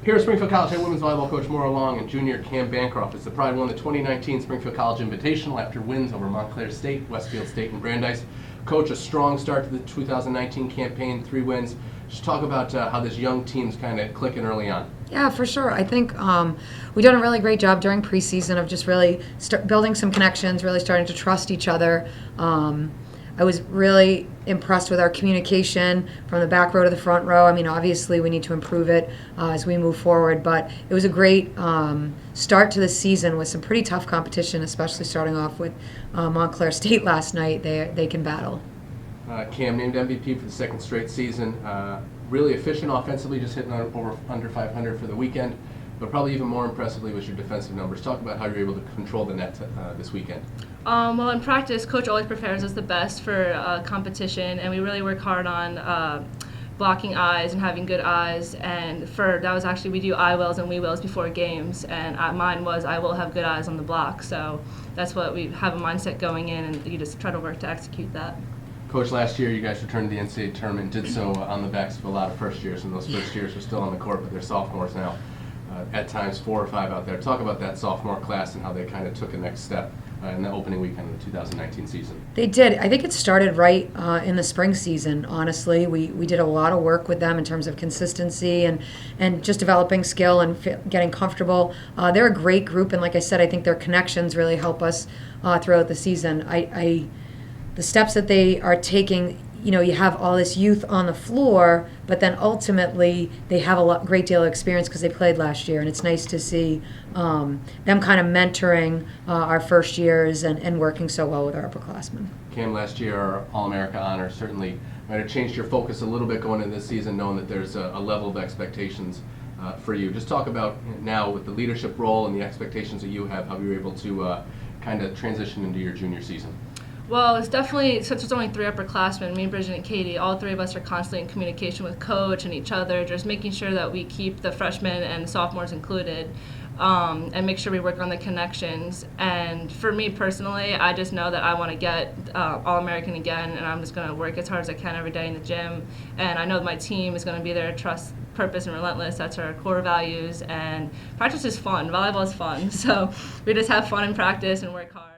Here at Springfield College, head women's volleyball coach Moira Long and junior Camryn Bancroft as the Pride won the 2019 Springfield College Invitational after wins over Montclair State, Westfield State, and Brandeis. Coach, a strong start to the 2019 campaign, 3 wins. Just talk about how this young team's kind of clicking early on. Yeah, for sure. I think we've done a really great job during preseason of just really building some connections, really starting to trust each other. I was really impressed with our communication from the back row to the front row. I mean, obviously we need to improve it as we move forward, but it was a great start to the season with some pretty tough competition, especially starting off with Montclair State last night. They can battle. Cam named MVP for the second straight season. Really efficient offensively, just hitting under 500 for the weekend. But probably even more impressively was your defensive numbers. Talk about how you're able to control the net this weekend. Well, in practice, Coach always prepares us the best for competition, and we really work hard on blocking eyes and having good eyes. And that was actually, we do I wills and we wills before games, and mine was I will have good eyes on the block. So that's what we have a mindset going in, and you just try to work to execute that. Coach, last year you guys returned to the NCAA tournament and did so on the backs of a lot of first years, and those first years are still on the court, but they're sophomores now. At times 4 or 5 out there. Talk about that sophomore class and how they kind of took a next step in the opening weekend of the 2019 season. They did. I think it started right in the spring season, honestly. We did a lot of work with them in terms of consistency and just developing skill and getting comfortable. They're a great group, and like I said, I think their connections really help us throughout the season. The steps that they are taking, you have all this youth on the floor, but then ultimately they have a great deal of experience because they played last year, and it's nice to see them kind of mentoring our first years and working so well with our upperclassmen. Cam, last year our All-America honor certainly might have changed your focus a little bit going into this season, knowing that there's a level of expectations for you. Just talk about now with the leadership role and the expectations that you have, how you were able to kind of transition into your junior season. Well, it's definitely, since there's only 3 upperclassmen, me, Bridget, and Katie, all 3 of us are constantly in communication with Coach and each other, just making sure that we keep the freshmen and sophomores included, and make sure we work on the connections. And for me personally, I just know that I want to get All-American again, and I'm just going to work as hard as I can every day in the gym. And I know that my team is going to be there, trust, purpose, and relentless. That's our core values. And practice is fun. Volleyball is fun. So we just have fun in practice and work hard.